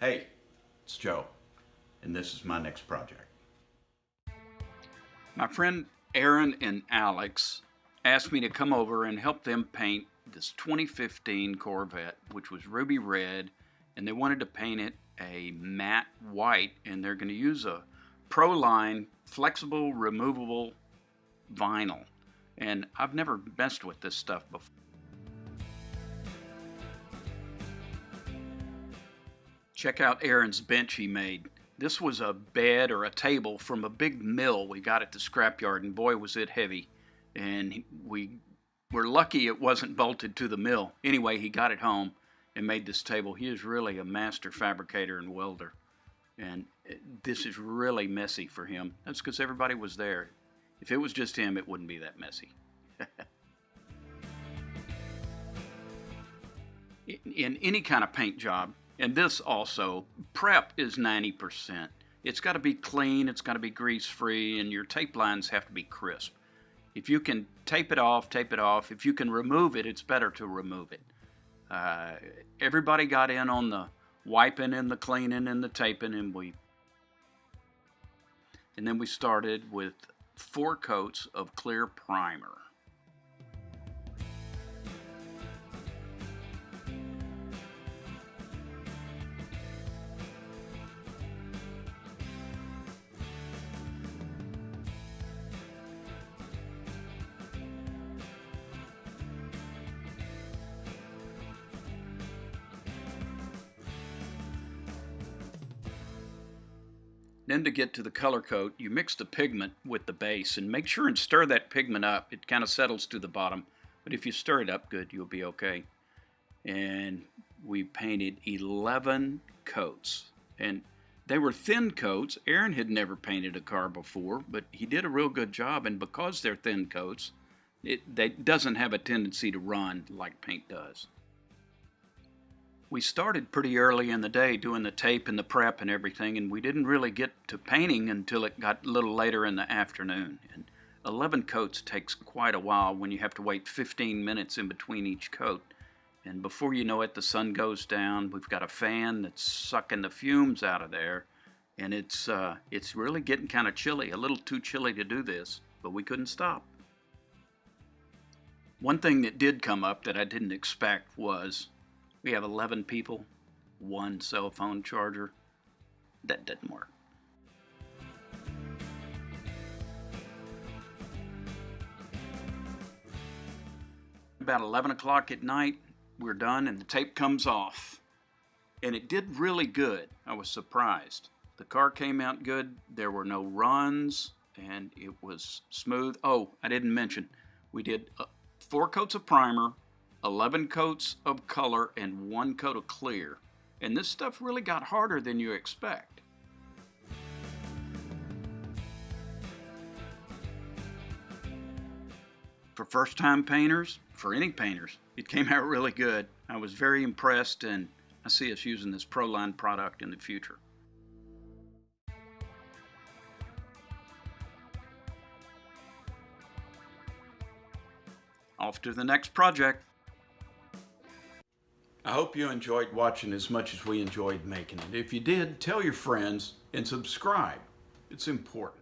Hey, it's Joe, and this is my next project. My friend Aaron and Alex asked me to come over and help them paint this 2015 Corvette, which was ruby red, and they wanted to paint it a matte white, and they're going to use a ProLine flexible removable vinyl. And I've never messed with this stuff before. Check out Aaron's bench he made. This was a bed or a table from a big mill we got at the scrapyard, and boy was it heavy. And we were lucky it wasn't bolted to the mill. Anyway, he got it home and made this table. He is really a master fabricator and welder. And this is really messy for him. That's because everybody was there. If it was just him, it wouldn't be that messy. In any kind of paint job, and this also, prep is 90%. It's got to be clean, it's got to be grease-free, and your tape lines have to be crisp. If you can tape it off, tape it off. If you can remove it, it's better to remove it. Everybody got in on the wiping and the cleaning and the taping, and then we started with 4 coats of clear primer. Then to get to the color coat, you mix the pigment with the base and make sure and stir that pigment up. It kind of settles to the bottom, but if you stir it up good, you'll be okay. And we painted 11 coats, and they were thin coats. Aaron had never painted a car before, but he did a real good job, and because they're thin coats, it doesn't have a tendency to run like paint does. We started pretty early in the day doing the tape and the prep and everything, and we didn't really get to painting until it got a little later in the afternoon. And 11 coats takes quite a while when you have to wait 15 minutes in between each coat. And before you know it, the sun goes down. We've got a fan that's sucking the fumes out of there, and it's really getting kind of chilly, a little too chilly to do this, but we couldn't stop. One thing that did come up that I didn't expect was we have 11 people, 1 cell phone charger. That didn't work. About 11 o'clock at night, we're done and the tape comes off. And it did really good. I was surprised. The car came out good. There were no runs and it was smooth. Oh, I didn't mention, we did 4 coats of primer, 11 coats of color, and 1 coat of clear. And this stuff really got harder than you expect. For first-time painters, for any painters, it came out really good. I was very impressed, and I see us using this ProLine product in the future. Off to the next project. I hope you enjoyed watching as much as we enjoyed making it. If you did, tell your friends and subscribe. It's important.